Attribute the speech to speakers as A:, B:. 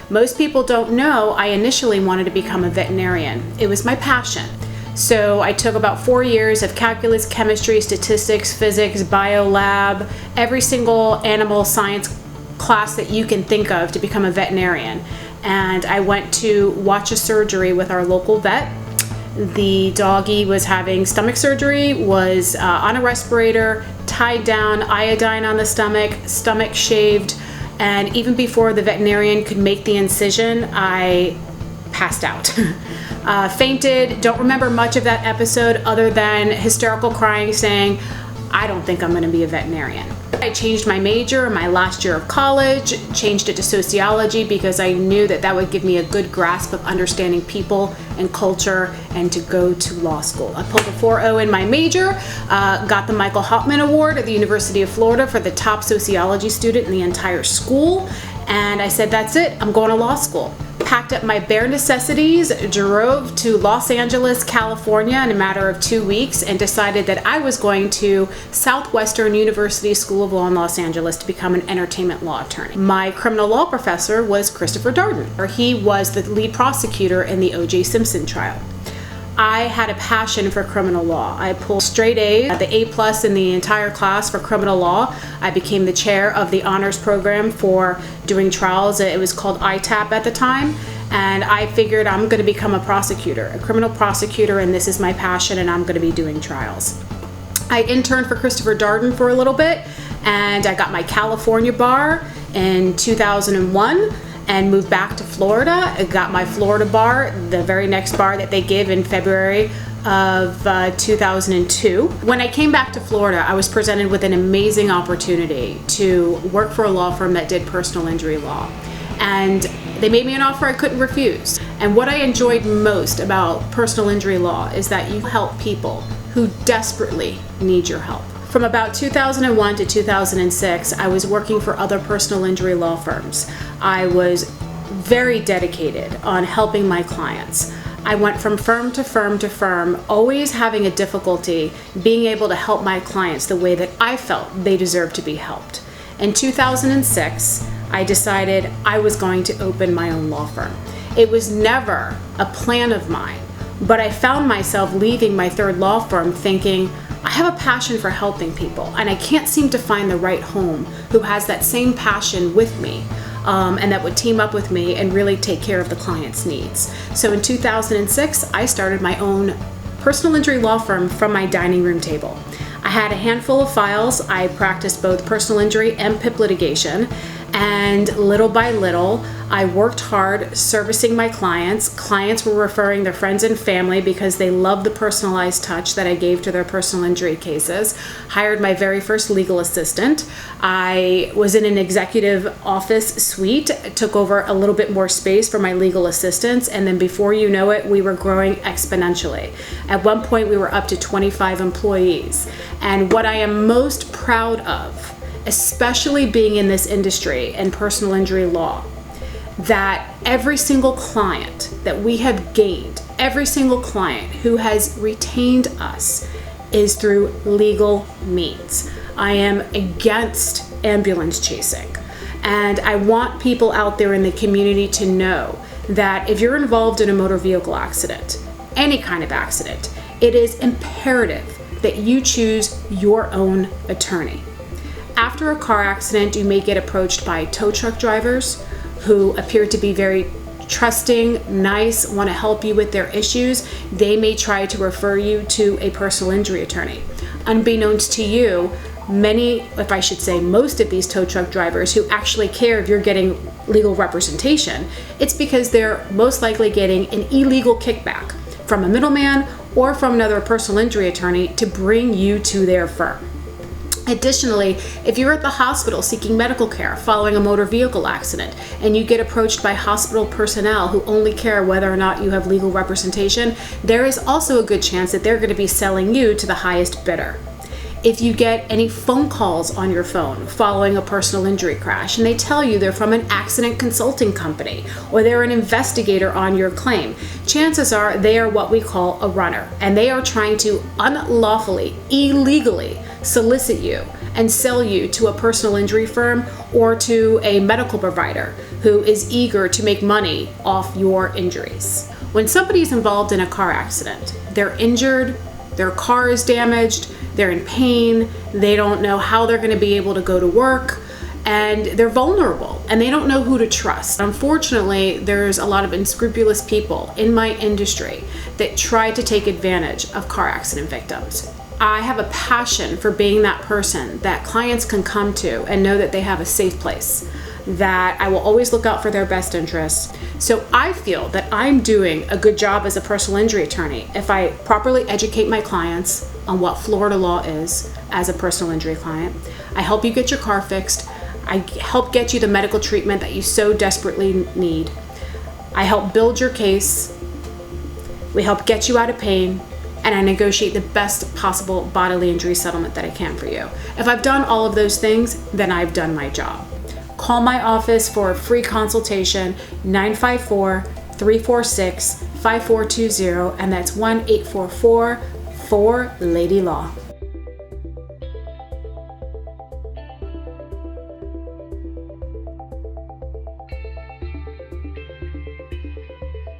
A: Most people don't know I initially wanted to become a veterinarian. It was my passion. So I took about 4 years of calculus, chemistry, statistics, physics, biolab, every single animal science class that you can think of to become a veterinarian. And I went to watch a surgery with our local vet. The doggie was having stomach surgery, was on a respirator, tied down, iodine on the stomach shaved, and even before the veterinarian could make the incision, I passed out. Fainted, don't remember much of that episode other than hysterical crying saying, I don't think I'm gonna be a veterinarian. I changed my major my last year of college, changed it to sociology because I knew that that would give me a good grasp of understanding people and culture and to go to law school. I pulled a 4.0 in my major, got the Michael Hoffman Award at the University of Florida for the top sociology student in the entire school, and I said, that's it, I'm going to law school. Packed up my bare necessities, drove to Los Angeles, California in a matter of 2 weeks, and decided that I was going to Southwestern University School of Law in Los Angeles to become an entertainment law attorney. My criminal law professor was Christopher Darden. He was the lead prosecutor in the O.J. Simpson trial. I had a passion for criminal law. I pulled straight A's, the A+ in the entire class for criminal law. I became the chair of the honors program for doing trials. It was called ITAP at the time. And I figured I'm going to become a prosecutor, a criminal prosecutor, and this is my passion, and I'm going to be doing trials. I interned for Christopher Darden for a little bit, and I got my California bar in 2001. And moved back to Florida. I got my Florida bar, the very next bar that they give in February of 2002. When I came back to Florida, I was presented with an amazing opportunity to work for a law firm that did personal injury law. And they made me an offer I couldn't refuse. And what I enjoyed most about personal injury law is that you help people who desperately need your help. From about 2001 to 2006, I was working for other personal injury law firms. I was very dedicated on helping my clients. I went from firm to firm to firm, always having a difficulty being able to help my clients the way that I felt they deserved to be helped. In 2006, I decided I was going to open my own law firm. It was never a plan of mine, but I found myself leaving my third law firm thinking, I have a passion for helping people, and I can't seem to find the right home who has that same passion with me and that would team up with me and really take care of the client's needs. So in 2006, I started my own personal injury law firm from my dining room table. I had a handful of files. I practiced both personal injury and PIP litigation, and little by little, I worked hard servicing my clients. Clients were referring their friends and family because they loved the personalized touch that I gave to their personal injury cases. Hired my very first legal assistant. I was in an executive office suite, took over a little bit more space for my legal assistants, and then before you know it, we were growing exponentially. At one point, we were up to 25 employees. And what I am most proud of, especially being in this industry and personal injury law, that every single client that we have gained, every single client who has retained us is through legal means. I am against ambulance chasing. And I want people out there in the community to know that if you're involved in a motor vehicle accident, any kind of accident, it is imperative that you choose your own attorney. After a car accident, you may get approached by tow truck drivers who appear to be very trusting, nice, want to help you with their issues. They may try to refer you to a personal injury attorney. Unbeknownst to you, many, if I should say most of these tow truck drivers who actually care if you're getting legal representation, it's because they're most likely getting an illegal kickback from a middleman or from another personal injury attorney to bring you to their firm. Additionally, if you're at the hospital seeking medical care following a motor vehicle accident and you get approached by hospital personnel who only care whether or not you have legal representation, there is also a good chance that they're going to be selling you to the highest bidder. If you get any phone calls on your phone following a personal injury crash and they tell you they're from an accident consulting company or they're an investigator on your claim, chances are they are what we call a runner, and they are trying to unlawfully, illegally solicit you and sell you to a personal injury firm or to a medical provider who is eager to make money off your injuries. When somebody's involved in a car accident, they're injured, their car is damaged, they're in pain, they don't know how they're going to be able to go to work, and they're vulnerable and they don't know who to trust. Unfortunately, there's a lot of unscrupulous people in my industry that try to take advantage of car accident victims. I have a passion for being that person that clients can come to and know that they have a safe place, that I will always look out for their best interests. So I feel that I'm doing a good job as a personal injury attorney if I properly educate my clients on what Florida law is as a personal injury client. I help you get your car fixed. I help get you the medical treatment that you so desperately need. I help build your case. We help get you out of pain, and I negotiate the best possible bodily injury settlement that I can for you. If I've done all of those things, then I've done my job. Call my office for a free consultation, 954-346-5420, and that's 1-844-4-LADY-LAW.